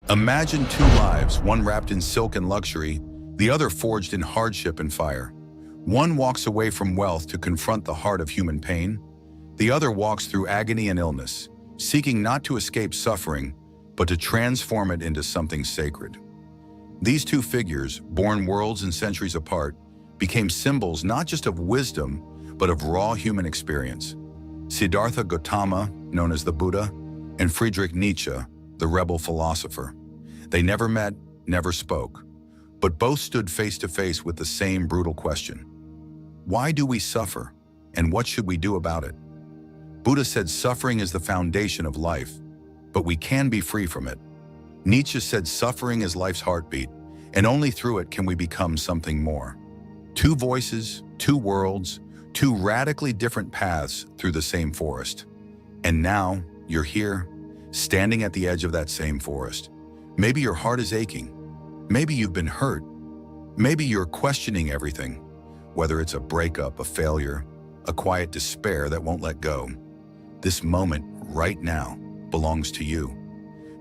Imagine two lives, one wrapped in silk and luxury, the other forged in hardship and fire. One walks away from wealth to confront the heart of human pain. The other walks through agony and illness, seeking not to escape suffering, but to transform it into something sacred. These two figures, born worlds and centuries apart, became symbols not just of wisdom, but of raw human experience. Siddhartha Gautama, known as the Buddha, and Friedrich Nietzsche, the rebel philosopher. They never met, never spoke, but both stood face to face with the same brutal question. Why do we suffer, and what should we do about it? Buddha said suffering is the foundation of life, but we can be free from it. Nietzsche said suffering is life's heartbeat, and only through it can we become something more. Two voices, two worlds, two radically different paths through the same forest. And now, you're here, standing at the edge of that same forest. Maybe your heart is aching. Maybe you've been hurt. Maybe you're questioning everything, whether it's a breakup, a failure, a quiet despair that won't let go. This moment, right now, belongs to you.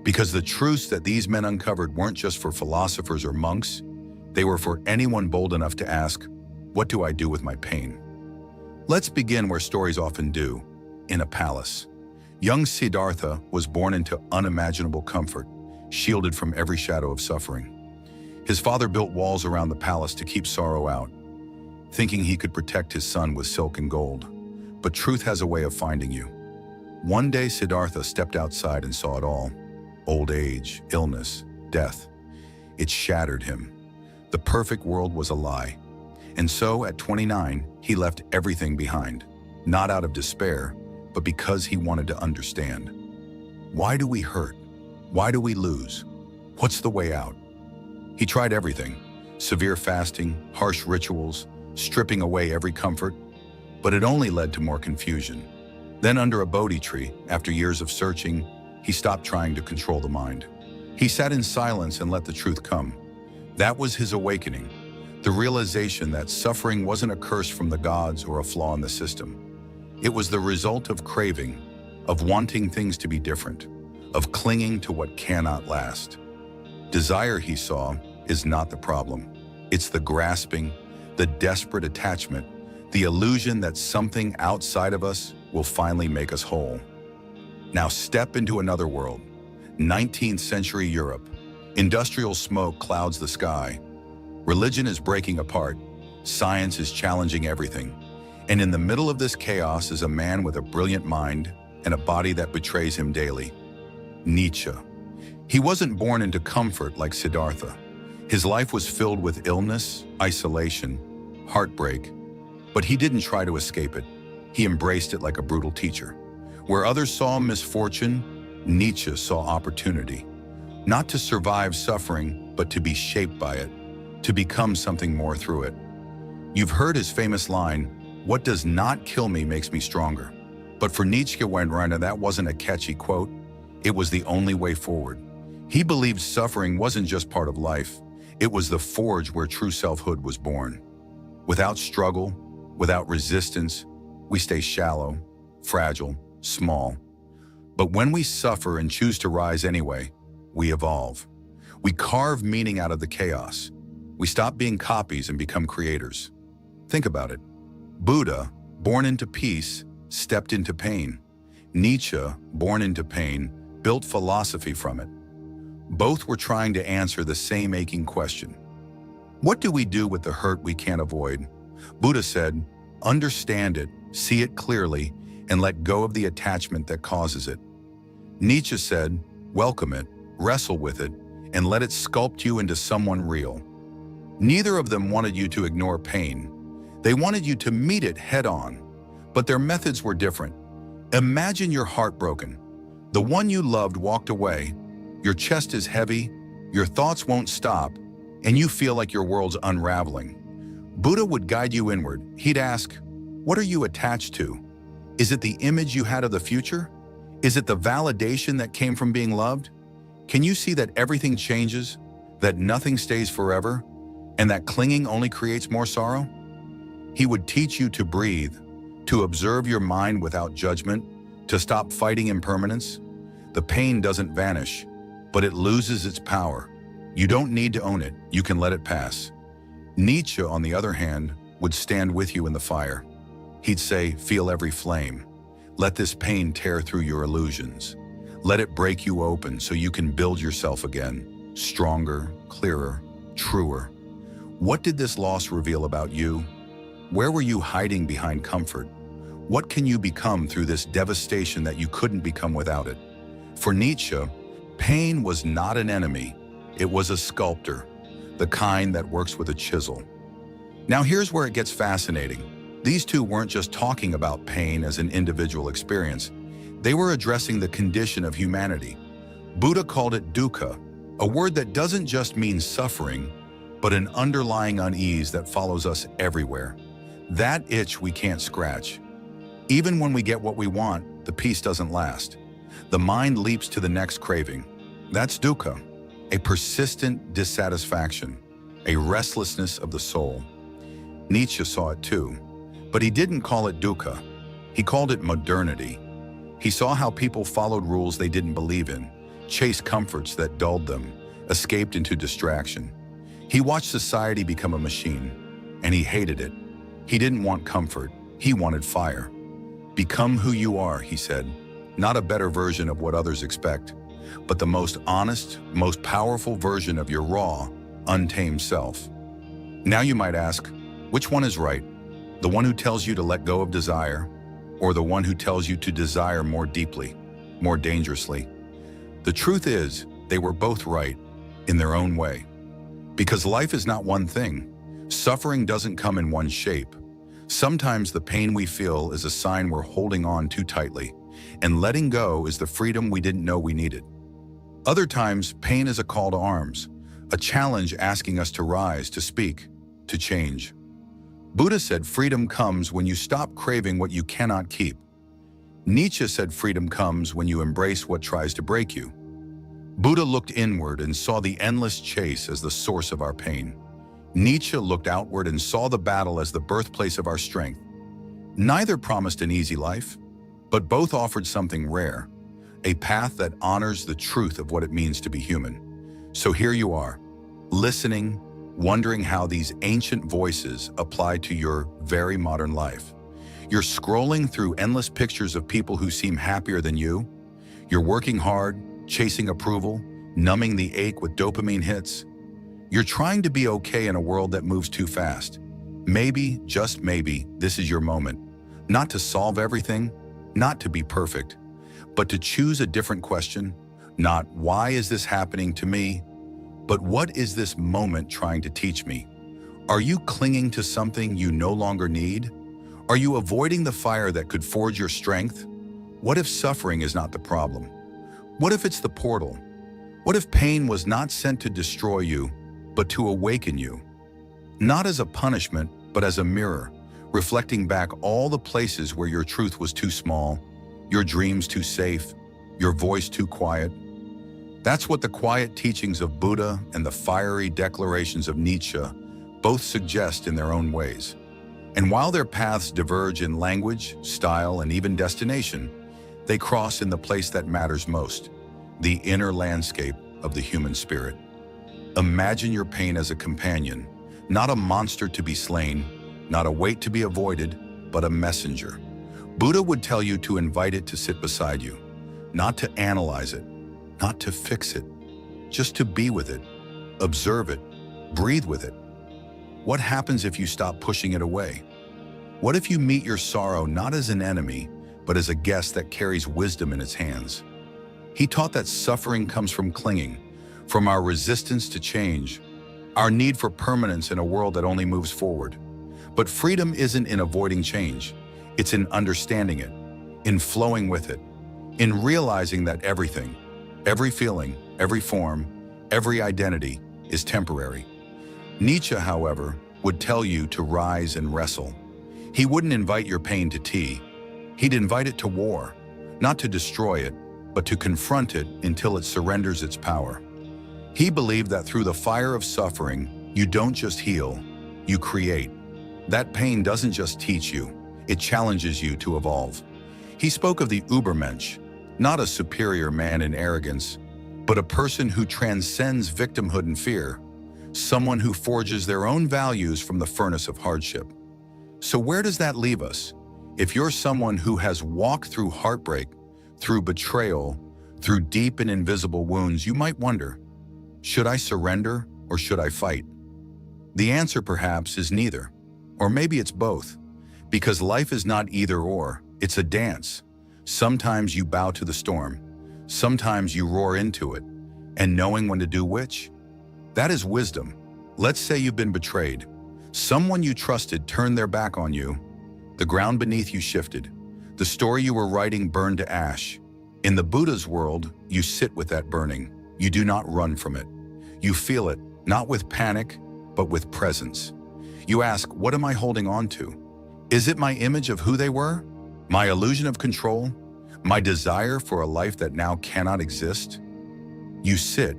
Because the truths that these men uncovered weren't just for philosophers or monks, they were for anyone bold enough to ask, what do I do with my pain? Let's begin where stories often do, in a palace. Young Siddhartha was born into unimaginable comfort, shielded from every shadow of suffering. His father built walls around the palace to keep sorrow out, thinking he could protect his son with silk and gold. But truth has a way of finding you. One day, Siddhartha stepped outside and saw it all. Old age, illness, death. It shattered him. The perfect world was a lie. And so, at 29, he left everything behind, not out of despair, but because he wanted to understand. Why do we hurt? Why do we lose? What's the way out? He tried everything: severe fasting, harsh rituals, stripping away every comfort, but it only led to more confusion. Then under a Bodhi tree, after years of searching, he stopped trying to control the mind. He sat in silence and let the truth come. That was his awakening, the realization that suffering wasn't a curse from the gods or a flaw in the system. It was the result of craving, of wanting things to be different, of clinging to what cannot last. Desire, he saw, is not the problem. It's the grasping, the desperate attachment, the illusion that something outside of us will finally make us whole. Now step into another world. 19th century Europe. Industrial smoke clouds the sky. Religion is breaking apart. Science is challenging everything. And in the middle of this chaos is a man with a brilliant mind and a body that betrays him daily. Nietzsche. He wasn't born into comfort like Siddhartha. His life was filled with illness, isolation, heartbreak. But he didn't try to escape it. He embraced it like a brutal teacher. Where others saw misfortune, Nietzsche saw opportunity. Not to survive suffering, but to be shaped by it, to become something more through it. You've heard his famous line, "What does not kill me makes me stronger." But for Nietzsche, that wasn't a catchy quote. It was the only way forward. He believed suffering wasn't just part of life. It was the forge where true selfhood was born. Without struggle, without resistance, we stay shallow, fragile, small. But when we suffer and choose to rise anyway, we evolve. We carve meaning out of the chaos. We stop being copies and become creators. Think about it. Buddha, born into peace, stepped into pain. Nietzsche, born into pain, built philosophy from it. Both were trying to answer the same aching question. What do we do with the hurt we can't avoid? Buddha said, understand it, see it clearly, and let go of the attachment that causes it. Nietzsche said, welcome it, wrestle with it, and let it sculpt you into someone real. Neither of them wanted you to ignore pain. They wanted you to meet it head-on, but their methods were different. Imagine your heart broken. The one you loved walked away. Your chest is heavy, your thoughts won't stop, and you feel like your world's unraveling. Buddha would guide you inward. He'd ask, what are you attached to? Is it the image you had of the future? Is it the validation that came from being loved? Can you see that everything changes, that nothing stays forever, and that clinging only creates more sorrow? He would teach you to breathe, to observe your mind without judgment, to stop fighting impermanence. The pain doesn't vanish. but it loses its power. You don't need to own it, you can let it pass. Nietzsche, on the other hand, would stand with you in the fire. He'd say, feel every flame. Let this pain tear through your illusions. Let it break you open so you can build yourself again, stronger, clearer, truer. What did this loss reveal about you? Where were you hiding behind comfort? What can you become through this devastation that you couldn't become without it? For Nietzsche, pain was not an enemy, it was a sculptor, the kind that works with a chisel. Now here's where it gets fascinating. These two weren't just talking about pain as an individual experience. They were addressing the condition of humanity. Buddha called it dukkha, a word that doesn't just mean suffering, but an underlying unease that follows us everywhere. That itch we can't scratch. Even when we get what we want, the peace doesn't last. The mind leaps to the next craving. That's dukkha, a persistent dissatisfaction, a restlessness of the soul. Nietzsche saw it too, but he didn't call it dukkha. He called it modernity. He saw how people followed rules they didn't believe in, chased comforts that dulled them, escaped into distraction. He watched society become a machine, and he hated it. He didn't want comfort, he wanted fire. Become who you are, he said, not a better version of what others expect, but the most honest, most powerful version of your raw, untamed self. Now you might ask, which one is right? The one who tells you to let go of desire, or the one who tells you to desire more deeply, more dangerously? The truth is, they were both right, in their own way. Because life is not one thing. Suffering doesn't come in one shape. Sometimes the pain we feel is a sign we're holding on too tightly, and letting go is the freedom we didn't know we needed. Other times, pain is a call to arms, a challenge asking us to rise, to speak, to change. Buddha said freedom comes when you stop craving what you cannot keep. Nietzsche said freedom comes when you embrace what tries to break you. Buddha looked inward and saw the endless chase as the source of our pain. Nietzsche looked outward and saw the battle as the birthplace of our strength. Neither promised an easy life, but both offered something rare, a path that honors the truth of what it means to be human. So here you are, listening, wondering how these ancient voices apply to your very modern life. You're scrolling through endless pictures of people who seem happier than you. You're working hard, chasing approval, numbing the ache with dopamine hits. You're trying to be okay in a world that moves too fast. Maybe, just maybe, this is your moment. Not to solve everything, not to be perfect, but to choose a different question. Not why is this happening to me, but what is this moment trying to teach me? Are you clinging to something you no longer need? Are you avoiding the fire that could forge your strength? What if suffering is not the problem? What if it's the portal? What if pain was not sent to destroy you, but to awaken you? Not as a punishment, but as a mirror, reflecting back all the places where your truth was too small, your dreams too safe, your voice too quiet. That's what the quiet teachings of Buddha and the fiery declarations of Nietzsche both suggest in their own ways. And while their paths diverge in language, style, and even destination, they cross in the place that matters most, the inner landscape of the human spirit. Imagine your pain as a companion, not a monster to be slain, not a weight to be avoided, but a messenger. Buddha would tell you to invite it to sit beside you, not to analyze it, not to fix it, just to be with it, observe it, breathe with it. What happens if you stop pushing it away? What if you meet your sorrow not as an enemy, but as a guest that carries wisdom in its hands? He taught that suffering comes from clinging, from our resistance to change, our need for permanence in a world that only moves forward. But freedom isn't in avoiding change, it's in understanding it, in flowing with it, in realizing that everything, every feeling, every form, every identity is temporary. Nietzsche, however, would tell you to rise and wrestle. He wouldn't invite your pain to tea. He'd invite it to war, not to destroy it, but to confront it until it surrenders its power. He believed that through the fire of suffering, you don't just heal, you create. That pain doesn't just teach you, it challenges you to evolve. He spoke of the Übermensch, not a superior man in arrogance, but a person who transcends victimhood and fear, someone who forges their own values from the furnace of hardship. So where does that leave us? If you're someone who has walked through heartbreak, through betrayal, through deep and invisible wounds, you might wonder, should I surrender or should I fight? The answer perhaps is neither, or maybe it's both, because life is not either or, it's a dance. Sometimes you bow to the storm, sometimes you roar into it, and knowing when to do which? That is wisdom. Let's say you've been betrayed. Someone you trusted turned their back on you. The ground beneath you shifted. The story you were writing burned to ash. In the Buddha's world, you sit with that burning. You do not run from it. You feel it, not with panic, but with presence. You ask, what am I holding on to? Is it my image of who they were? My illusion of control? My desire for a life that now cannot exist? You sit,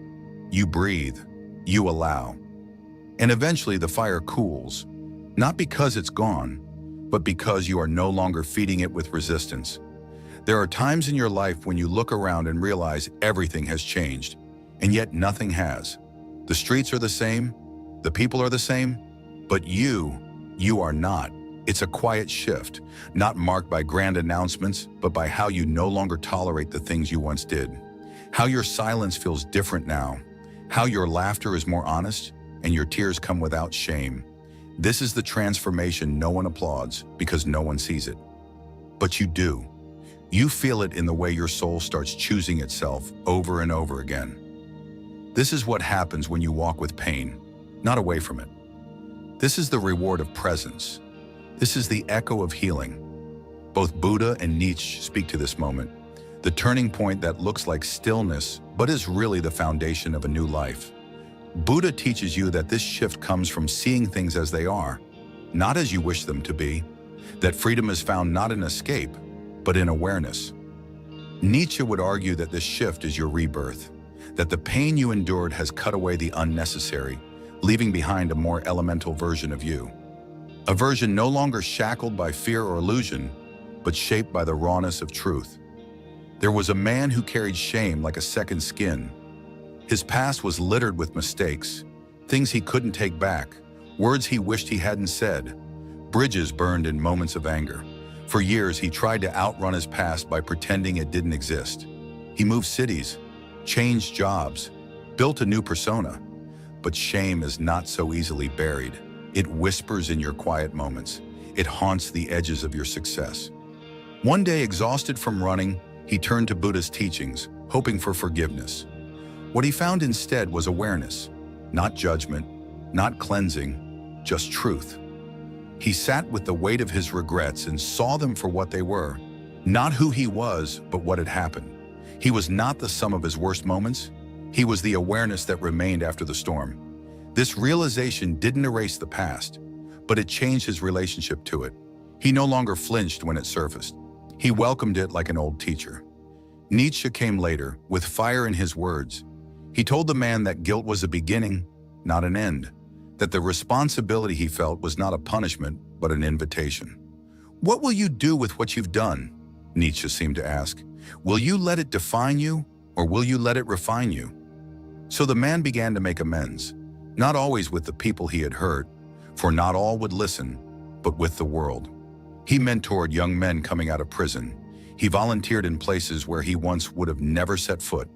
you breathe, you allow. And eventually the fire cools, not because it's gone, but because you are no longer feeding it with resistance. There are times in your life when you look around and realize everything has changed, and yet nothing has. The streets are the same, the people are the same, but you are not. It's a quiet shift, not marked by grand announcements, but by how you no longer tolerate the things you once did. How your silence feels different now. How your laughter is more honest, and your tears come without shame. This is the transformation no one applauds because no one sees it. But you do. You feel it in the way your soul starts choosing itself over and over again. This is what happens when you walk with pain, not away from it. This is the reward of presence. This is the echo of healing. Both Buddha and Nietzsche speak to this moment, the turning point that looks like stillness, but is really the foundation of a new life. Buddha teaches you that this shift comes from seeing things as they are, not as you wish them to be, that freedom is found not in escape, but in awareness. Nietzsche would argue that this shift is your rebirth, that the pain you endured has cut away the unnecessary, leaving behind a more elemental version of you. A version no longer shackled by fear or illusion, but shaped by the rawness of truth. There was a man who carried shame like a second skin. His past was littered with mistakes, things he couldn't take back, words he wished he hadn't said, bridges burned in moments of anger. For years, he tried to outrun his past by pretending it didn't exist. He moved cities, changed jobs, built a new persona. But shame is not so easily buried. It whispers in your quiet moments. It haunts the edges of your success. One day, exhausted from running, he turned to Buddha's teachings, hoping for forgiveness. What he found instead was awareness, not judgment, not cleansing, just truth. He sat with the weight of his regrets and saw them for what they were, not who he was, but what had happened. He was not the sum of his worst moments. He was the awareness that remained after the storm. This realization didn't erase the past, but it changed his relationship to it. He no longer flinched when it surfaced. He welcomed it like an old teacher. Nietzsche came later, with fire in his words. He told the man that guilt was a beginning, not an end, that the responsibility he felt was not a punishment, but an invitation. What will you do with what you've done? Nietzsche seemed to ask. Will you let it define you, or will you let it refine you? So the man began to make amends, not always with the people he had hurt, for not all would listen, but with the world. He mentored young men coming out of prison. He volunteered in places where he once would have never set foot.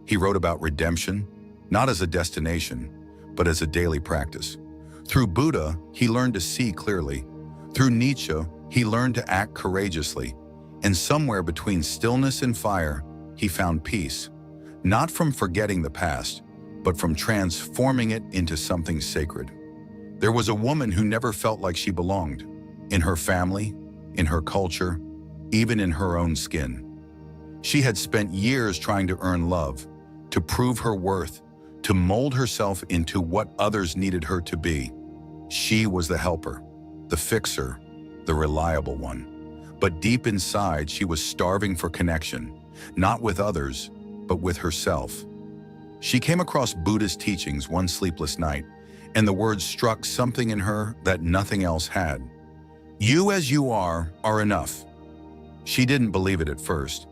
He wrote about redemption, not as a destination, but as a daily practice. Through Buddha, he learned to see clearly. Through Nietzsche, he learned to act courageously. And somewhere between stillness and fire, he found peace, not from forgetting the past, but from transforming it into something sacred. There was a woman who never felt like she belonged, in her family, in her culture, even in her own skin. She had spent years trying to earn love, to prove her worth, to mold herself into what others needed her to be. She was the helper, the fixer, the reliable one. But deep inside, she was starving for connection, not with others, but with herself. She came across Buddhist teachings one sleepless night, and the words struck something in her that nothing else had. You as you are enough. She didn't believe it at first,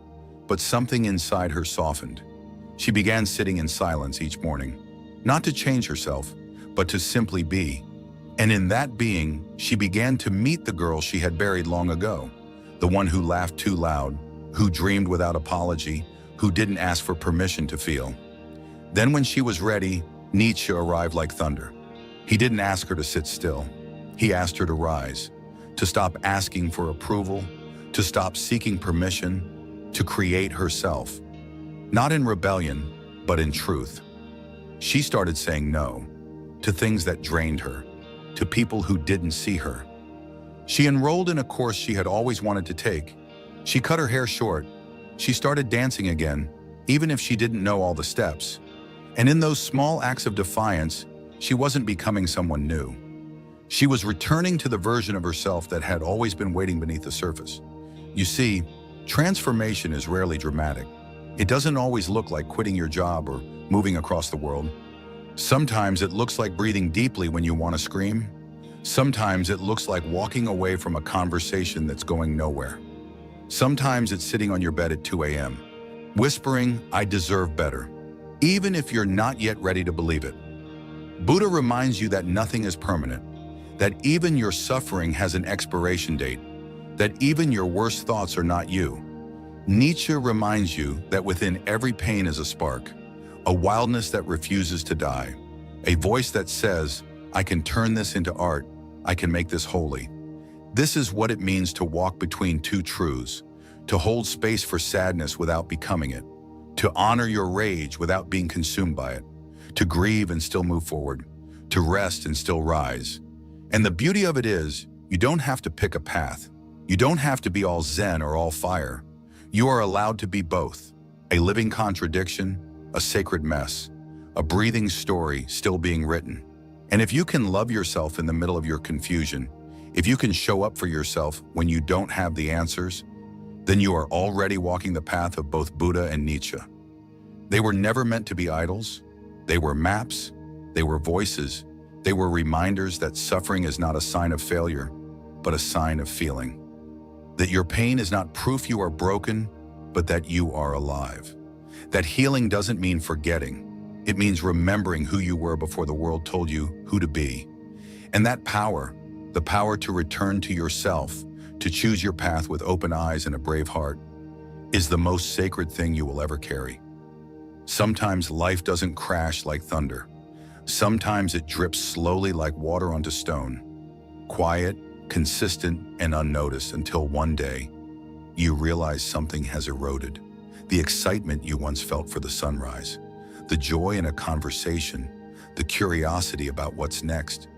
but something inside her softened. She began sitting in silence each morning, not to change herself, but to simply be. And in that being, she began to meet the girl she had buried long ago, the one who laughed too loud, who dreamed without apology, who didn't ask for permission to feel. Then when she was ready, Nietzsche arrived like thunder. He didn't ask her to sit still. He asked her to rise, to stop asking for approval, to stop seeking permission, to create herself. Not in rebellion, but in truth. She started saying no to things that drained her, to people who didn't see her. She enrolled in a course she had always wanted to take. She cut her hair short. She started dancing again, even if she didn't know all the steps. And in those small acts of defiance, she wasn't becoming someone new. She was returning to the version of herself that had always been waiting beneath the surface. You see, transformation is rarely dramatic. It doesn't always look like quitting your job or moving across the world. Sometimes it looks like breathing deeply when you want to scream. Sometimes it looks like walking away from a conversation that's going nowhere. Sometimes it's sitting on your bed at 2 a.m., whispering, "I deserve better," even if you're not yet ready to believe it. Buddha reminds you that nothing is permanent, that even your suffering has an expiration date, that even your worst thoughts are not you. Nietzsche reminds you that within every pain is a spark, a wildness that refuses to die, a voice that says, "I can turn this into art, I can make this holy." This is what it means to walk between two truths, to hold space for sadness without becoming it, to honor your rage without being consumed by it, to grieve and still move forward, to rest and still rise. And the beauty of it is, you don't have to pick a path. You don't have to be all Zen or all fire. You are allowed to be both, a living contradiction, a sacred mess, a breathing story still being written. And if you can love yourself in the middle of your confusion, if you can show up for yourself when you don't have the answers, then you are already walking the path of both Buddha and Nietzsche. They were never meant to be idols. They were maps, they were voices, they were reminders that suffering is not a sign of failure, but a sign of feeling. That your pain is not proof you are broken, but that you are alive. That healing doesn't mean forgetting. It means remembering who you were before the world told you who to be. And that power, the power to return to yourself, to choose your path with open eyes and a brave heart, is the most sacred thing you will ever carry. Sometimes life doesn't crash like thunder. Sometimes it drips slowly like water onto stone, quiet, consistent, and unnoticed until one day you realize something has eroded. The excitement you once felt for the sunrise, the joy in a conversation, the curiosity about what's next.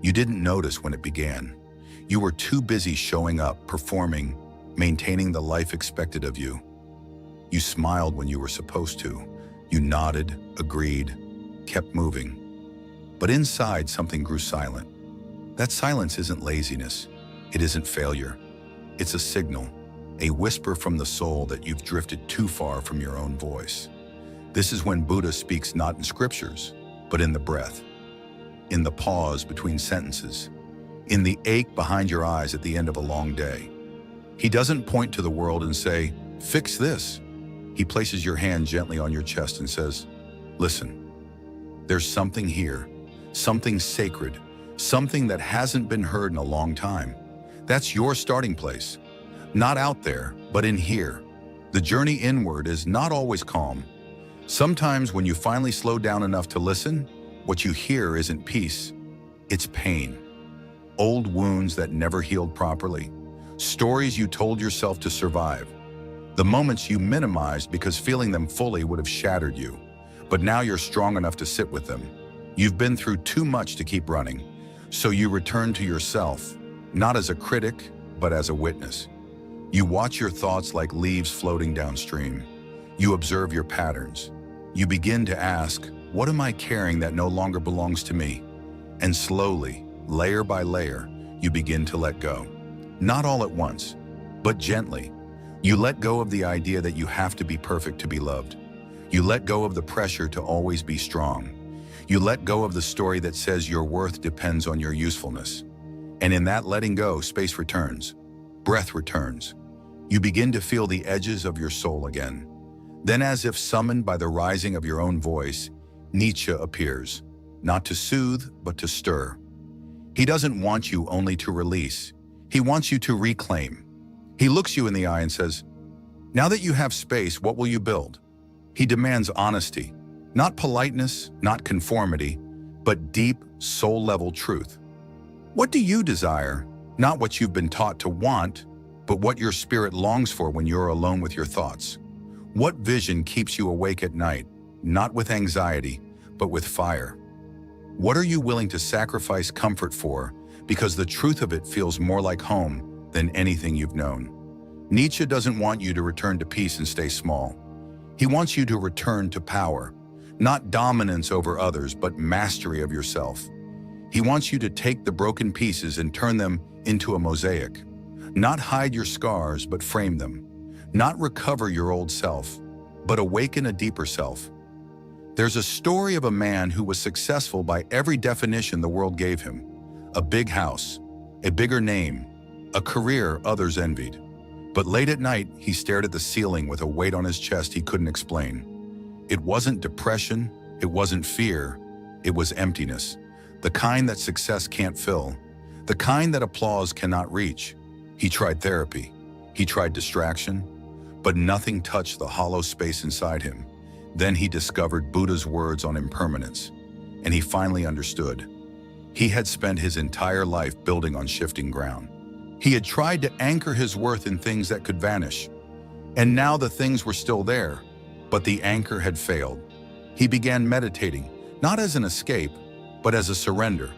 You didn't notice when it began. You were too busy showing up, performing, maintaining the life expected of you. You smiled when you were supposed to. You nodded, agreed, kept moving. But inside, something grew silent. That silence isn't laziness. It isn't failure. It's a signal, a whisper from the soul that you've drifted too far from your own voice. This is when Buddha speaks not in scriptures, but in the breath, in the pause between sentences, in the ache behind your eyes at the end of a long day. He doesn't point to the world and say, "Fix this." He places your hand gently on your chest and says, "Listen, there's something here, something sacred, something that hasn't been heard in a long time. That's your starting place. Not out there, but in here. The journey inward is not always calm. Sometimes when you finally slow down enough to listen, what you hear isn't peace, it's pain. Old wounds that never healed properly. Stories you told yourself to survive. The moments you minimized because feeling them fully would have shattered you. But now you're strong enough to sit with them. You've been through too much to keep running. So you return to yourself, not as a critic, but as a witness. You watch your thoughts like leaves floating downstream. You observe your patterns. You begin to ask, what am I carrying that no longer belongs to me? And slowly, layer by layer, you begin to let go. Not all at once, but gently. You let go of the idea that you have to be perfect to be loved. You let go of the pressure to always be strong. You let go of the story that says your worth depends on your usefulness. And in that letting go, space returns. Breath returns. You begin to feel the edges of your soul again. Then, as if summoned by the rising of your own voice, Nietzsche appears, not to soothe, but to stir. He doesn't want you only to release. He wants you to reclaim. He looks you in the eye and says, "Now that you have space, what will you build?" He demands honesty, not politeness, not conformity, but deep, soul-level truth. What do you desire? Not what you've been taught to want, but what your spirit longs for when you're alone with your thoughts. What vision keeps you awake at night, not with anxiety, but with fire? What are you willing to sacrifice comfort for, because the truth of it feels more like home than anything you've known? Nietzsche doesn't want you to return to peace and stay small. He wants you to return to power, not dominance over others, but mastery of yourself. He wants you to take the broken pieces and turn them into a mosaic. Not hide your scars, but frame them. Not recover your old self, but awaken a deeper self. There's a story of a man who was successful by every definition the world gave him. A big house, a bigger name, a career others envied. But late at night, he stared at the ceiling with a weight on his chest he couldn't explain. It wasn't depression, it wasn't fear, it was emptiness. The kind that success can't fill, the kind that applause cannot reach. He tried therapy, he tried distraction, but nothing touched the hollow space inside him. Then he discovered Buddha's words on impermanence, and he finally understood. He had spent his entire life building on shifting ground. He had tried to anchor his worth in things that could vanish, and now the things were still there, but the anchor had failed. He began meditating, not as an escape, but as a surrender.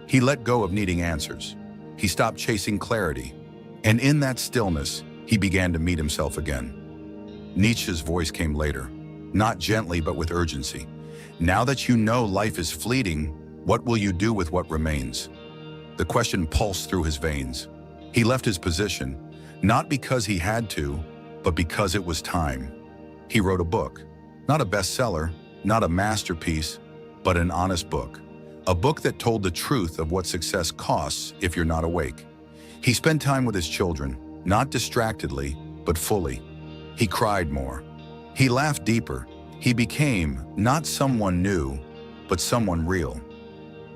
He let go of needing answers. He stopped chasing clarity, and in that stillness, he began to meet himself again. Nietzsche's voice came later, not gently but with urgency. Now that you know life is fleeting, what will you do with what remains? The question pulsed through his veins. He left his position, not because he had to, but because it was time. He wrote a book, not a bestseller, not a masterpiece, but an honest book. A book that told the truth of what success costs if you're not awake. He spent time with his children, not distractedly, but fully. He cried more. He laughed deeper. He became not someone new, but someone real.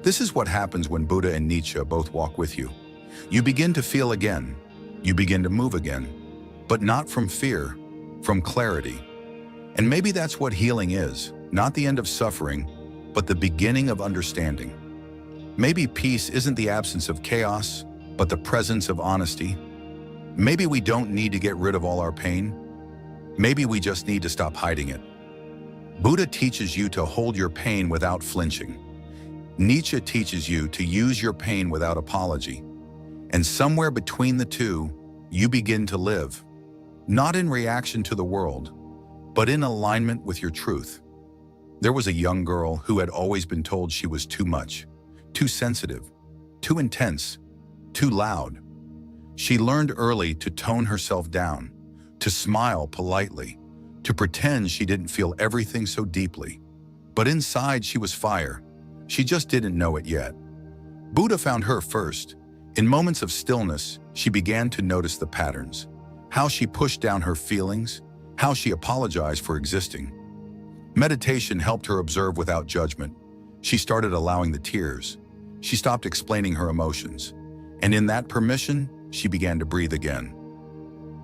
This is what happens when Buddha and Nietzsche both walk with you. You begin to feel again. You begin to move again, but not from fear, from clarity. And maybe that's what healing is, not the end of suffering, but the beginning of understanding. Maybe peace isn't the absence of chaos, but the presence of honesty. Maybe we don't need to get rid of all our pain. Maybe we just need to stop hiding it. Buddha teaches you to hold your pain without flinching. Nietzsche teaches you to use your pain without apology. And somewhere between the two, you begin to live, not in reaction to the world, but in alignment with your truth. There was a young girl who had always been told she was too much, too sensitive, too intense, too loud. She learned early to tone herself down, to smile politely, to pretend she didn't feel everything so deeply. But inside she was fire. She just didn't know it yet. Buddha found her first. In moments of stillness, she began to notice the patterns, how she pushed down her feelings, how she apologized for existing. Meditation helped her observe without judgment. She started allowing the tears. She stopped explaining her emotions. And in that permission, she began to breathe again.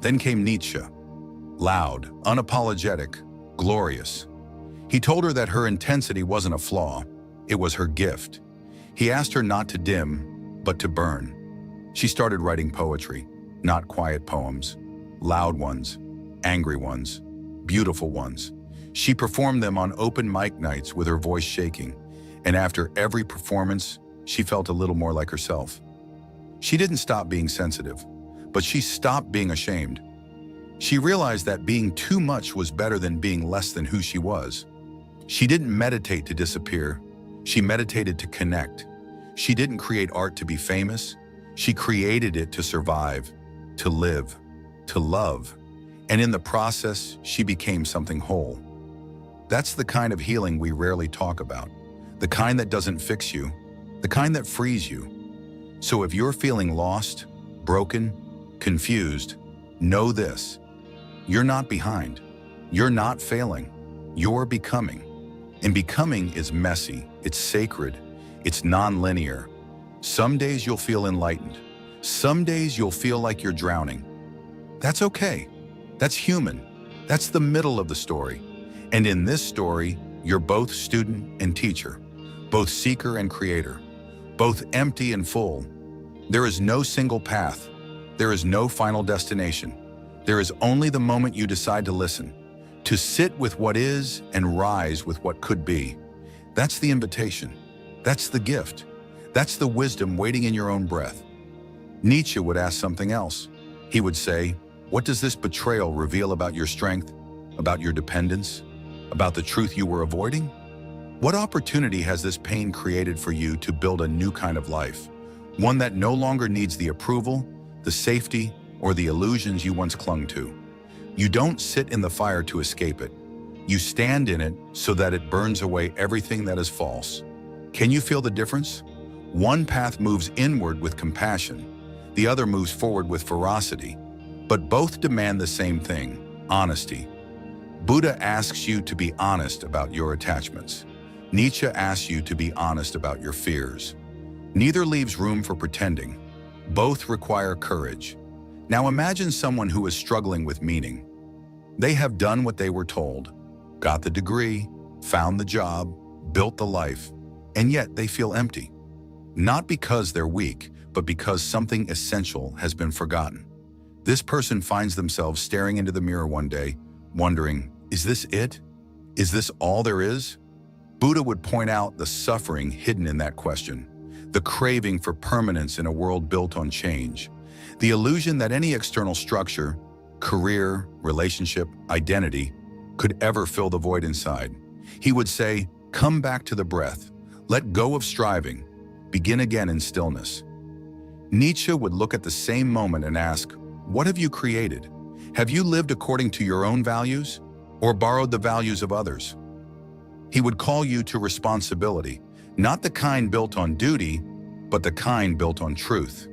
Then came Nietzsche. Loud, unapologetic, glorious. He told her that her intensity wasn't a flaw, it was her gift. He asked her not to dim, but to burn. She started writing poetry, not quiet poems, loud ones, angry ones, beautiful ones. She performed them on open mic nights with her voice shaking, and after every performance, she felt a little more like herself. She didn't stop being sensitive, but she stopped being ashamed. She realized that being too much was better than being less than who she was. She didn't meditate to disappear. She meditated to connect. She didn't create art to be famous. She created it to survive, to live, to love. And in the process, she became something whole. That's the kind of healing we rarely talk about. The kind that doesn't fix you, the kind that frees you. So if you're feeling lost, broken, confused, know this. You're not behind. You're not failing. You're becoming. And becoming is messy, it's sacred, it's non-linear. Some days you'll feel enlightened. Some days you'll feel like you're drowning. That's okay. That's human. That's the middle of the story. And in this story, you're both student and teacher, both seeker and creator, both empty and full. There is no single path. There is no final destination. There is only the moment you decide to listen, to sit with what is and rise with what could be. That's the invitation. That's the gift. That's the wisdom waiting in your own breath. Nietzsche would ask something else. He would say, what does this betrayal reveal about your strength, about your dependence, about the truth you were avoiding? What opportunity has this pain created for you to build a new kind of life? One that no longer needs the approval, the safety, or the illusions you once clung to. You don't sit in the fire to escape it. You stand in it so that it burns away everything that is false. Can you feel the difference? One path moves inward with compassion. The other moves forward with ferocity. But both demand the same thing, honesty. Buddha asks you to be honest about your attachments. Nietzsche asks you to be honest about your fears. Neither leaves room for pretending. Both require courage. Now imagine someone who is struggling with meaning. They have done what they were told, got the degree, found the job, built the life, and yet they feel empty. Not because they're weak, but because something essential has been forgotten. This person finds themselves staring into the mirror one day, wondering, is this it? Is this all there is? Buddha would point out the suffering hidden in that question, the craving for permanence in a world built on change, the illusion that any external structure, career, relationship, identity, could ever fill the void inside. He would say, come back to the breath, let go of striving, begin again in stillness. Nietzsche would look at the same moment and ask, what have you created? Have you lived according to your own values or borrowed the values of others? He would call you to responsibility, not the kind built on duty, but the kind built on truth.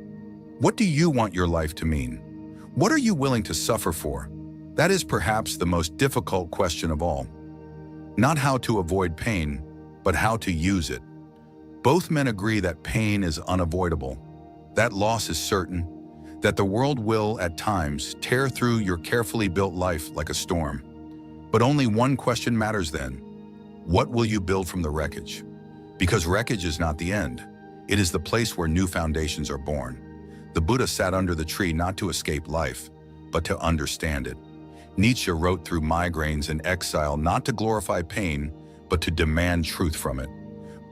What do you want your life to mean? What are you willing to suffer for? That is perhaps the most difficult question of all. Not how to avoid pain, but how to use it. Both men agree that pain is unavoidable, that loss is certain, that the world will, at times, tear through your carefully built life like a storm. But only one question matters then. What will you build from the wreckage? Because wreckage is not the end. It is the place where new foundations are born. The Buddha sat under the tree not to escape life, but to understand it. Nietzsche wrote through migraines and exile not to glorify pain, but to demand truth from it.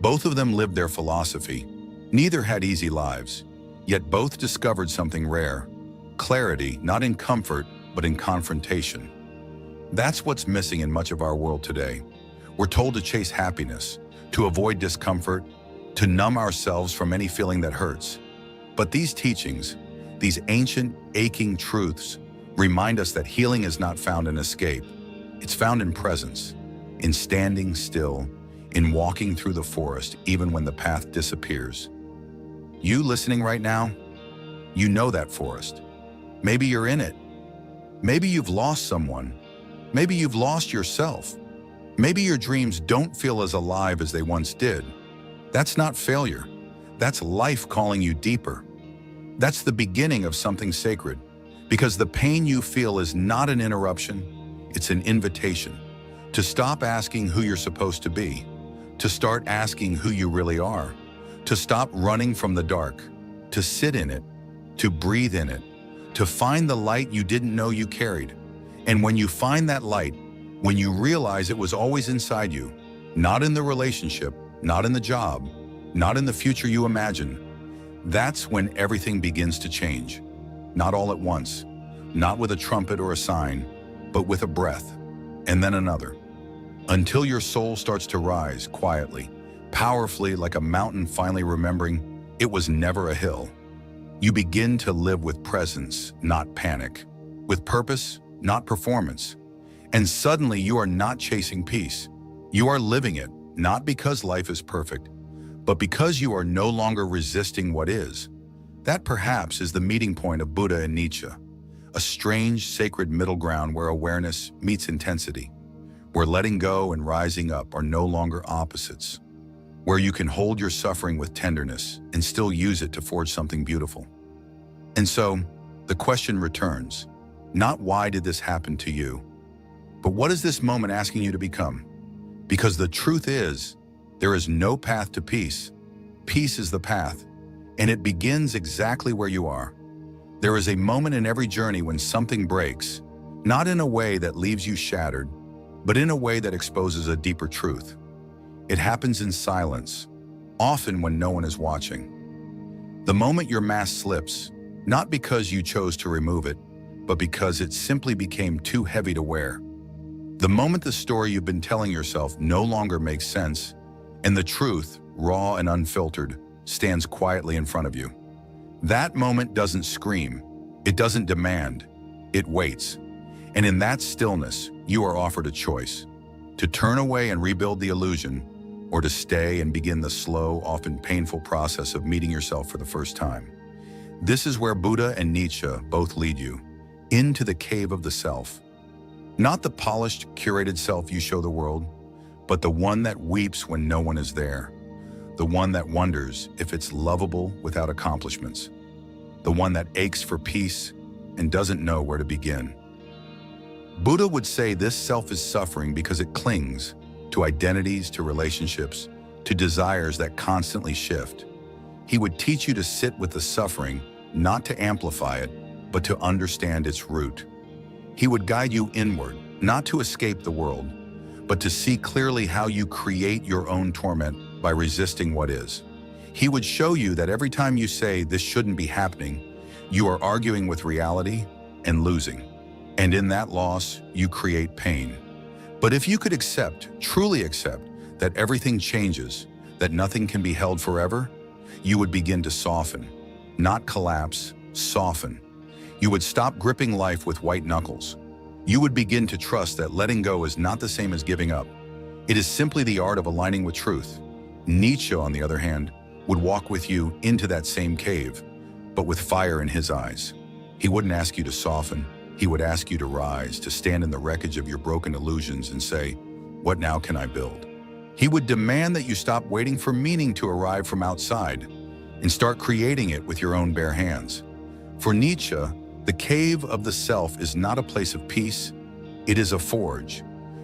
Both of them lived their philosophy. Neither had easy lives, yet both discovered something rare, clarity not in comfort, but in confrontation. That's what's missing in much of our world today. We're told to chase happiness, to avoid discomfort, to numb ourselves from any feeling that hurts. But these teachings, these ancient, aching truths, remind us that healing is not found in escape. It's found in presence, in standing still, in walking through the forest even when the path disappears. You listening right now, you know that forest. Maybe you're in it. Maybe you've lost someone. Maybe you've lost yourself. Maybe your dreams don't feel as alive as they once did. That's not failure. That's life calling you deeper. That's the beginning of something sacred, because the pain you feel is not an interruption, it's an invitation to stop asking who you're supposed to be, to start asking who you really are, to stop running from the dark, to sit in it, to breathe in it, to find the light you didn't know you carried. And when you find that light, when you realize it was always inside you, not in the relationship, not in the job, not in the future you imagine, that's when everything begins to change. Not all at once, not with a trumpet or a sign, but with a breath, and then another, until your soul starts to rise quietly, powerfully, like a mountain finally remembering it was never a hill. You begin to live with presence, not panic, with purpose, not performance. And suddenly you are not chasing peace. You are living it, not because life is perfect, but because you are no longer resisting what is. That perhaps is the meeting point of Buddha and Nietzsche. a strange, sacred middle ground where awareness meets intensity, where letting go and rising up are no longer opposites, where you can hold your suffering with tenderness and still use it to forge something beautiful. And so, the question returns, not why did this happen to you, but what is this moment asking you to become? Because the truth is, there is no path to peace. Peace is the path, and it begins exactly where you are. There is a moment in every journey when something breaks, not in a way that leaves you shattered, but in a way that exposes a deeper truth. It happens in silence, often when no one is watching. The moment your mask slips, not because you chose to remove it, but because it simply became too heavy to wear. The moment the story you've been telling yourself no longer makes sense, and the truth, raw and unfiltered, stands quietly in front of you. That moment doesn't scream, it doesn't demand, it waits. And in that stillness, you are offered a choice: to turn away and rebuild the illusion, or to stay and begin the slow, often painful process of meeting yourself for the first time. This is where Buddha and Nietzsche both lead you, into the cave of the self. Not the polished, curated self you show the world, but the one that weeps when no one is there. The one that wonders if it's lovable without accomplishments. The one that aches for peace and doesn't know where to begin. Buddha would say this self is suffering because it clings to identities, to relationships, to desires that constantly shift. He would teach you to sit with the suffering, not to amplify it, but to understand its root. He would guide you inward, not to escape the world, but to see clearly how you create your own torment by resisting what is. He would show you that every time you say this shouldn't be happening, you are arguing with reality and losing. And in that loss, you create pain. But if you could accept, truly accept, that everything changes, that nothing can be held forever, you would begin to soften, not collapse, soften. You would stop gripping life with white knuckles. You would begin to trust that letting go is not the same as giving up. It is simply the art of aligning with truth. Nietzsche, on the other hand, would walk with you into that same cave, but with fire in his eyes. He wouldn't ask you to soften. He would ask you to rise, to stand in the wreckage of your broken illusions and say, "What now can I build?" He would demand that you stop waiting for meaning to arrive from outside and start creating it with your own bare hands. For Nietzsche, the cave of the self is not a place of peace, it is a forge,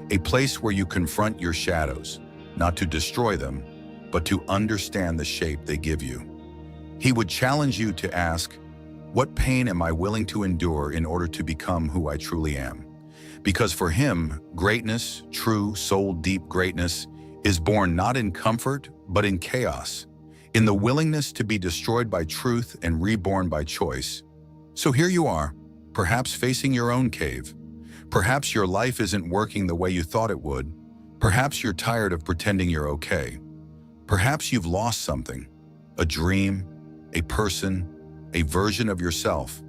a place where you confront your shadows, not to destroy them, but to understand the shape they give you. He would challenge you to ask, what pain am I willing to endure in order to become who I truly am? Because for him, greatness, true, soul-deep greatness, is born not in comfort, but in chaos, in the willingness to be destroyed by truth and reborn by choice. So here you are, perhaps facing your own cave. Perhaps your life isn't working the way you thought it would. Perhaps you're tired of pretending you're okay. Perhaps you've lost something, a dream, a person, a version of yourself,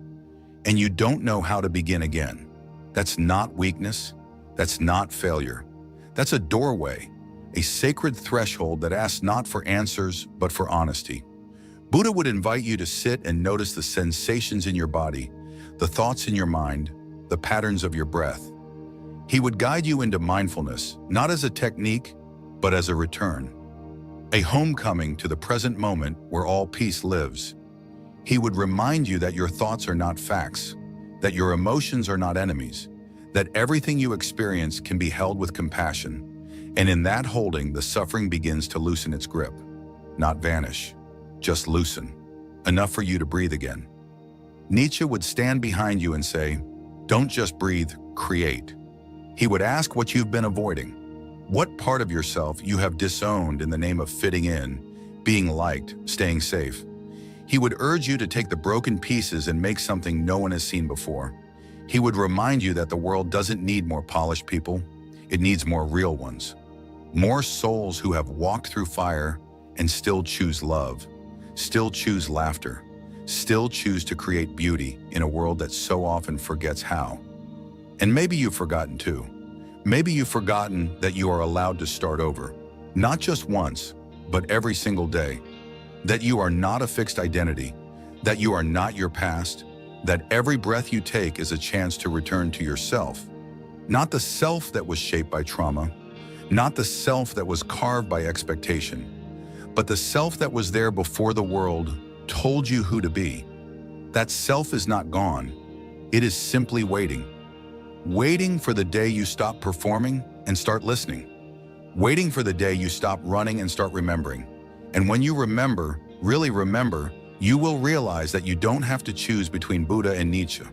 and you don't know how to begin again. That's not weakness. That's not failure. That's a doorway, a sacred threshold that asks not for answers, but for honesty. Buddha would invite you to sit and notice the sensations in your body, the thoughts in your mind, the patterns of your breath. He would guide you into mindfulness, not as a technique, but as a return, a homecoming to the present moment where all peace lives. He would remind you that your thoughts are not facts, that your emotions are not enemies, that everything you experience can be held with compassion. And in that holding, the suffering begins to loosen its grip, not vanish, just loosen, enough for you to breathe again. Nietzsche would stand behind you and say, don't just breathe, create. He would ask what you've been avoiding, what part of yourself you have disowned in the name of fitting in, being liked, staying safe. He would urge you to take the broken pieces and make something no one has seen before. He would remind you that the world doesn't need more polished people, it needs more real ones. More souls who have walked through fire and still choose love, still choose laughter, still choose to create beauty in a world that so often forgets how. And maybe you've forgotten too. Maybe you've forgotten that you are allowed to start over, not just once, but every single day. That you are not a fixed identity, that you are not your past, that every breath you take is a chance to return to yourself. Not the self that was shaped by trauma, not the self that was carved by expectation, but the self that was there before the world told you who to be. That self is not gone. It is simply waiting. Waiting for the day you stop performing and start listening. Waiting for the day you stop running and start remembering. And when you remember, really remember, you will realize that you don't have to choose between Buddha and Nietzsche,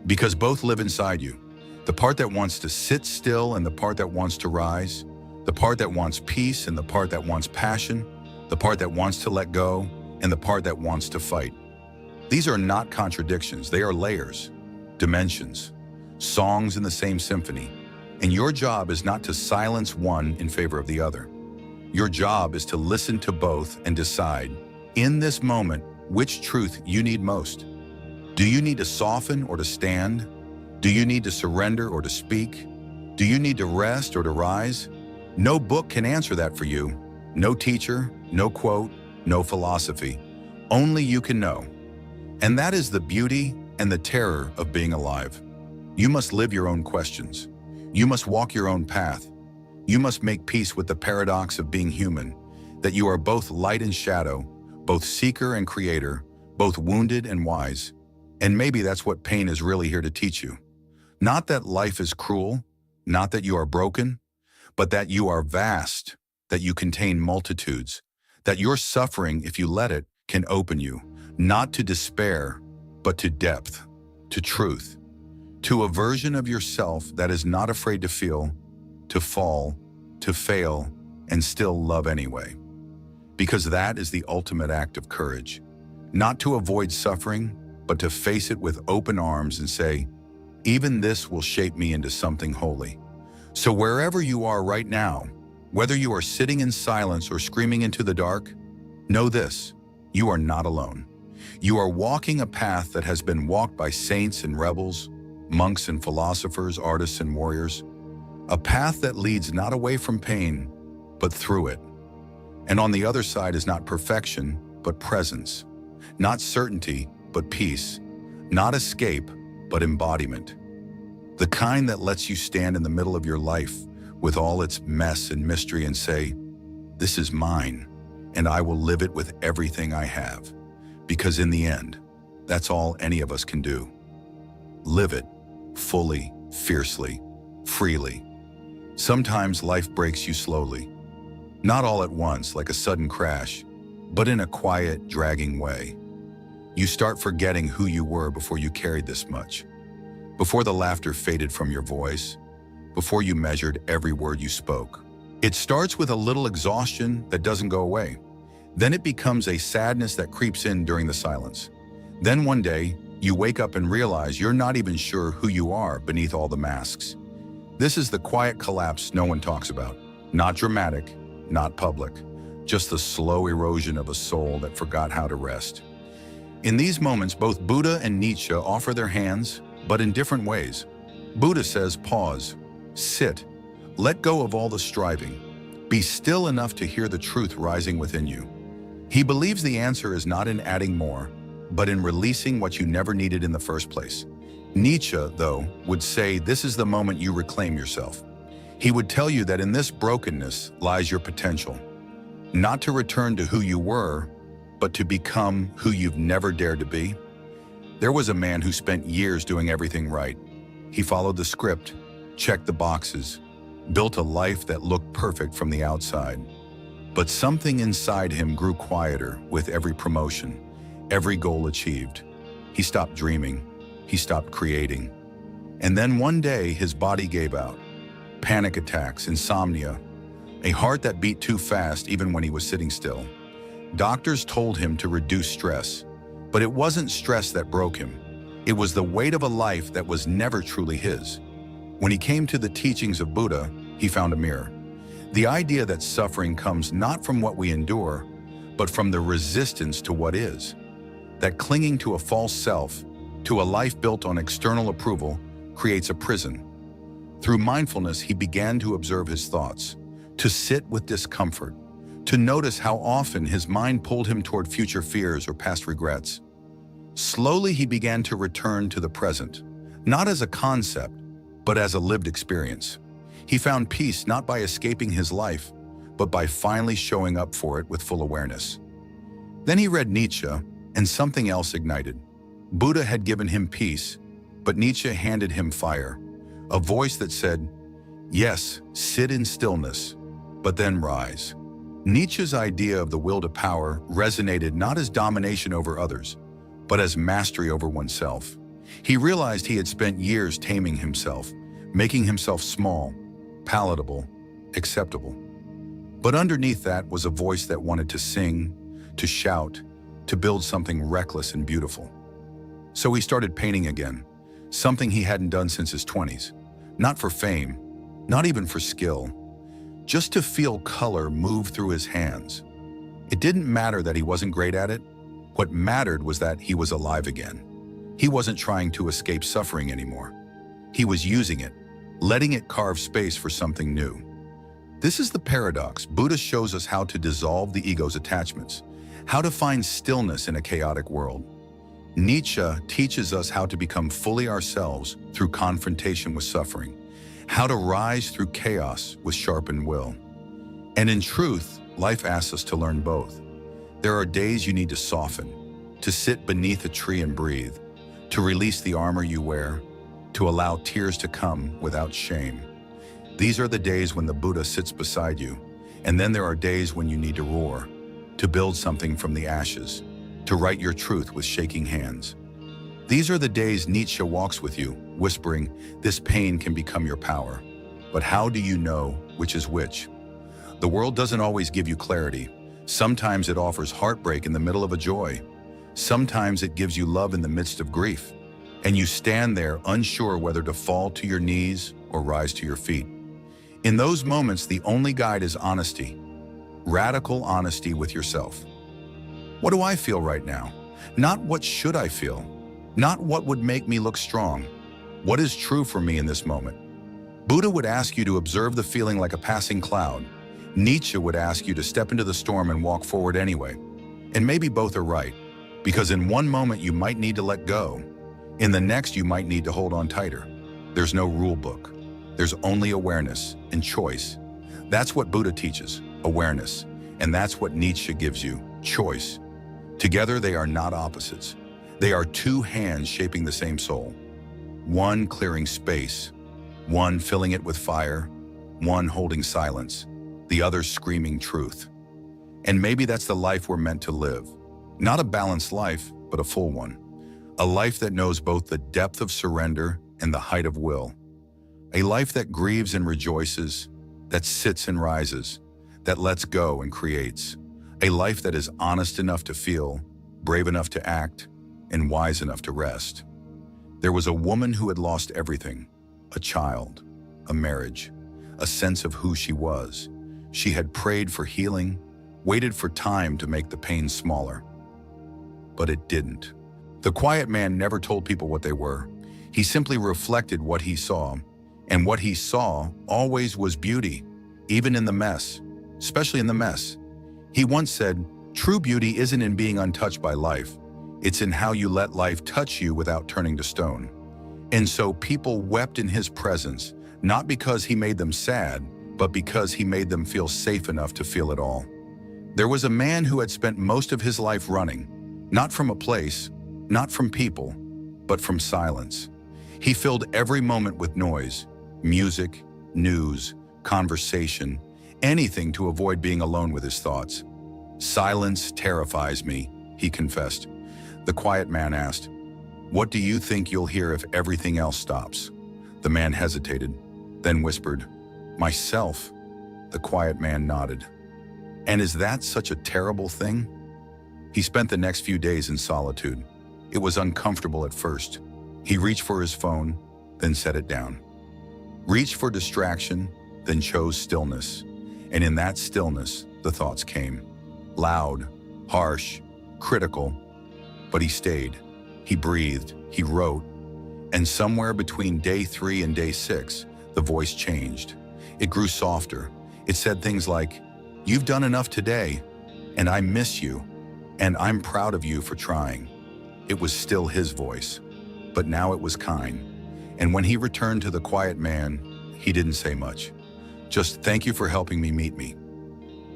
because both live inside you. The part that wants to sit still and the part that wants to rise, the part that wants peace and the part that wants passion, the part that wants to let go and the part that wants to fight. These are not contradictions, they are layers, dimensions, songs in the same symphony. And your job is not to silence one in favor of the other. Your job is to listen to both and decide, in this moment, which truth you need most. Do you need to soften or to stand? Do you need to surrender or to speak? Do you need to rest or to rise? No book can answer that for you. No teacher, no quote, no philosophy. Only you can know. And that is the beauty and the terror of being alive. You must live your own questions. You must walk your own path. You must make peace with the paradox of being human, that you are both light and shadow, both seeker and creator, both wounded and wise. And maybe that's what pain is really here to teach you. Not that life is cruel, not that you are broken, but that you are vast, that you contain multitudes, that your suffering, if you let it, can open you, not to despair, but to depth, to truth, to a version of yourself that is not afraid to feel, to fall, to fail, and still love anyway. Because that is the ultimate act of courage. Not to avoid suffering, but to face it with open arms and say, even this will shape me into something holy. So wherever you are right now, whether you are sitting in silence or screaming into the dark, know this, you are not alone. You are walking a path that has been walked by saints and rebels, monks and philosophers, artists and warriors. A path that leads not away from pain, but through it. And on the other side is not perfection, but presence. Not certainty, but peace. Not escape, but embodiment. The kind that lets you stand in the middle of your life with all its mess and mystery and say, this is mine, and I will live it with everything I have. Because in the end, that's all any of us can do. Live it, fully, fiercely, freely. Sometimes life breaks you slowly. Not all at once, like a sudden crash, but in a quiet, dragging way. You start forgetting who you were before you carried this much. Before the laughter faded from your voice, before you measured every word you spoke. It starts with a little exhaustion that doesn't go away. Then it becomes a sadness that creeps in during the silence. Then one day, you wake up and realize you're not even sure who you are beneath all the masks. This is the quiet collapse no one talks about. Not dramatic, not public, just the slow erosion of a soul that forgot how to rest. In these moments, both Buddha and Nietzsche offer their hands, but in different ways. Buddha says, pause, sit, let go of all the striving. Be still enough to hear the truth rising within you. He believes the answer is not in adding more, but in releasing what you never needed in the first place. Nietzsche, though, would say this is the moment you reclaim yourself. He would tell you that in this brokenness lies your potential. Not to return to who you were, but to become who you've never dared to be. There was a man who spent years doing everything right. He followed the script, checked the boxes, built a life that looked perfect from the outside. But something inside him grew quieter with every promotion, every goal achieved. He stopped dreaming. He stopped creating. And then one day, his body gave out. Panic attacks, insomnia, a heart that beat too fast even when he was sitting still. Doctors told him to reduce stress, but it wasn't stress that broke him. It was the weight of a life that was never truly his. When he came to the teachings of Buddha, he found a mirror. The idea that suffering comes not from what we endure, but from the resistance to what is. That clinging to a false self, to a life built on external approval, creates a prison. Through mindfulness, he began to observe his thoughts, to sit with discomfort, to notice how often his mind pulled him toward future fears or past regrets. Slowly he began to return to the present, not as a concept, but as a lived experience. He found peace not by escaping his life, but by finally showing up for it with full awareness. Then he read Nietzsche, and something else ignited. Buddha had given him peace, but Nietzsche handed him fire, a voice that said, "Yes, sit in stillness, but then rise." Nietzsche's idea of the will to power resonated not as domination over others, but as mastery over oneself. He realized he had spent years taming himself, making himself small, palatable, acceptable. But underneath that was a voice that wanted to sing, to shout, to build something reckless and beautiful. So he started painting again, something he hadn't done since his 20s. Not for fame, not even for skill, just to feel color move through his hands. It didn't matter that he wasn't great at it. What mattered was that he was alive again. He wasn't trying to escape suffering anymore. He was using it, letting it carve space for something new. This is the paradox. Buddha shows us how to dissolve the ego's attachments, how to find stillness in a chaotic world. Nietzsche teaches us how to become fully ourselves through confrontation with suffering, how to rise through chaos with sharpened will. And in truth, life asks us to learn both. There are days you need to soften, to sit beneath a tree and breathe, to release the armor you wear, to allow tears to come without shame. These are the days when the Buddha sits beside you, and then there are days when you need to roar, to build something from the ashes, to write your truth with shaking hands. These are the days Nietzsche walks with you, whispering, "This pain can become your power." But how do you know which is which? The world doesn't always give you clarity. Sometimes it offers heartbreak in the middle of a joy. Sometimes it gives you love in the midst of grief. And you stand there unsure whether to fall to your knees or rise to your feet. In those moments, the only guide is honesty, radical honesty with yourself. What do I feel right now? Not what should I feel? Not what would make me look strong. What is true for me in this moment? Buddha would ask you to observe the feeling like a passing cloud. Nietzsche would ask you to step into the storm and walk forward anyway. And maybe both are right, because in one moment you might need to let go. In the next you might need to hold on tighter. There's no rule book. There's only awareness and choice. That's what Buddha teaches, awareness. And that's what Nietzsche gives you, choice. Together they are not opposites. They are two hands shaping the same soul. One clearing space, one filling it with fire, one holding silence, the other screaming truth. And maybe that's the life we're meant to live. Not a balanced life, but a full one. A life that knows both the depth of surrender and the height of will. A life that grieves and rejoices, that sits and rises, that lets go and creates. A life that is honest enough to feel, brave enough to act, and wise enough to rest. There was a woman who had lost everything, a child, a marriage, a sense of who she was. She had prayed for healing, waited for time to make the pain smaller. But it didn't. The quiet man never told people what they were. He simply reflected what he saw, and what he saw always was beauty, even in the mess, especially in the mess. He once said, "True beauty isn't in being untouched by life. It's in how you let life touch you without turning to stone." And so people wept in his presence, not because he made them sad, but because he made them feel safe enough to feel it all. There was a man who had spent most of his life running, not from a place, not from people, but from silence. He filled every moment with noise, music, news, conversation, anything to avoid being alone with his thoughts. "Silence terrifies me," he confessed. The quiet man asked, "What do you think you'll hear if everything else stops?" The man hesitated, then whispered, "Myself." The quiet man nodded. "And is that such a terrible thing?" He spent the next few days in solitude. It was uncomfortable at first. He reached for his phone, then set it down. Reached for distraction, then chose stillness. And in that stillness, the thoughts came. Loud, harsh, critical. But he stayed. He breathed. He wrote. And somewhere between day 3 and day 6, the voice changed. It grew softer. It said things like, "You've done enough today, and I miss you, and I'm proud of you for trying." it was still his voice, but now it was kind. And when he returned to the quiet man, he didn't say much. Just, "Thank you for helping me meet me."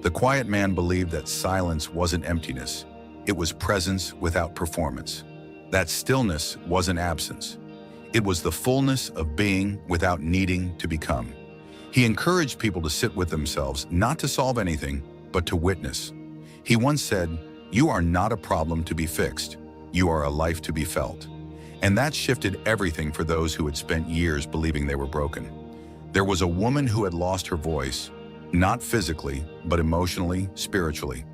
The quiet man believed that silence wasn't emptiness. It was presence without performance. That stillness wasn't absence. It was the fullness of being without needing to become. He encouraged people to sit with themselves, not to solve anything, but to witness. He once said, "You are not a problem to be fixed. You are a life to be felt." And that shifted everything for those who had spent years believing they were broken. There was a woman who had lost her voice, not physically, but emotionally, spiritually.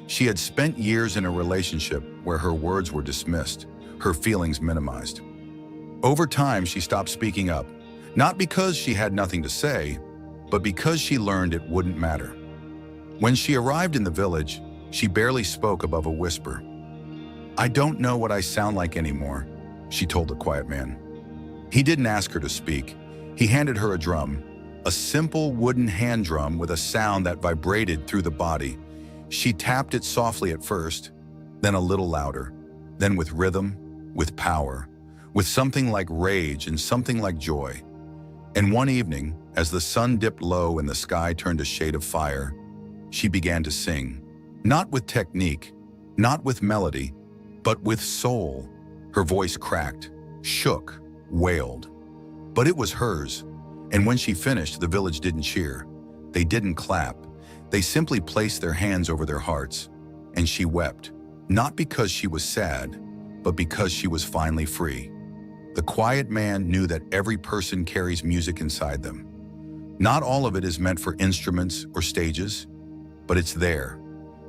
She had spent years in a relationship where her words were dismissed, her feelings minimized. Over time, she stopped speaking up, not because she had nothing to say, but because she learned it wouldn't matter. When she arrived in the village, she barely spoke above a whisper. "I don't know what I sound like anymore," she told the quiet man. He didn't ask her to speak. He handed her a drum, a simple wooden hand drum with a sound that vibrated through the body. She tapped it softly at first, then a little louder, then with rhythm, with power, with something like rage and something like joy. And one evening, as the sun dipped low and the sky turned a shade of fire, she began to sing, not with technique, not with melody, but with soul. Her voice cracked, shook, wailed. But it was hers, and when she finished, the village didn't cheer. They didn't clap. They simply placed their hands over their hearts, and she wept, not because she was sad, but because she was finally free. The quiet man knew that every person carries music inside them. Not all of it is meant for instruments or stages, but it's there,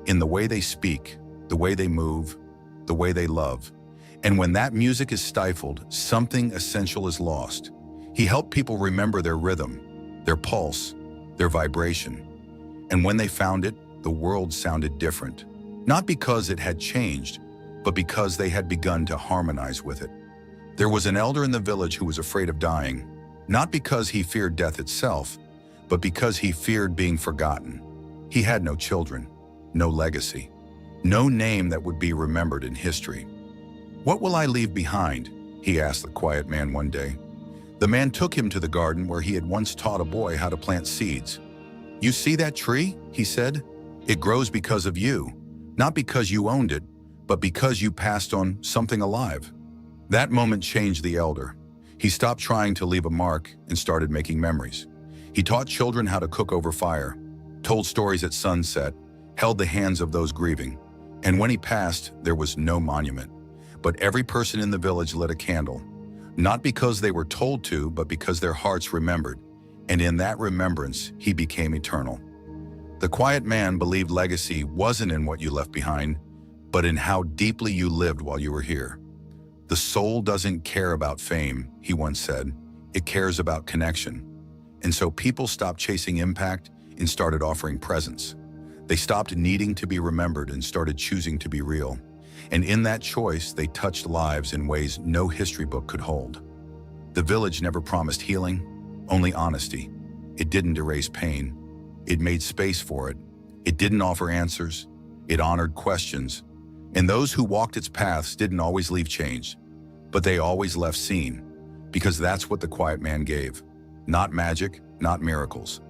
in the way they speak, the way they move, the way they love. And when that music is stifled, something essential is lost. He helped people remember their rhythm, their pulse, their vibration. And when they found it, the world sounded different. Not because it had changed, but because they had begun to harmonize with it. There was an elder in the village who was afraid of dying, not because he feared death itself, but because he feared being forgotten. He had no children, no legacy, no name that would be remembered in history. "What will I leave behind?" he asked the quiet man one day. The man took him to the garden where he had once taught a boy how to plant seeds. "You see that tree?" he said. "It grows because of you, not because you owned it, but because you passed on something alive." That moment changed the elder. He stopped trying to leave a mark and started making memories. He taught children how to cook over fire, told stories at sunset, held the hands of those grieving. And when he passed, there was no monument. But every person in the village lit a candle, not because they were told to, but because their hearts remembered. And in that remembrance, he became eternal. The quiet man believed legacy wasn't in what you left behind, but in how deeply you lived while you were here. "The soul doesn't care about fame," he once said. "It cares about connection." And so people stopped chasing impact and started offering presence. They stopped needing to be remembered and started choosing to be real. And in that choice, they touched lives in ways no history book could hold. The village never promised healing, only honesty. It didn't erase pain. It made space for it. It didn't offer answers. It honored questions. And those who walked its paths didn't always leave changed, but they always left seen, because that's what the quiet man gave. Not magic, not miracles,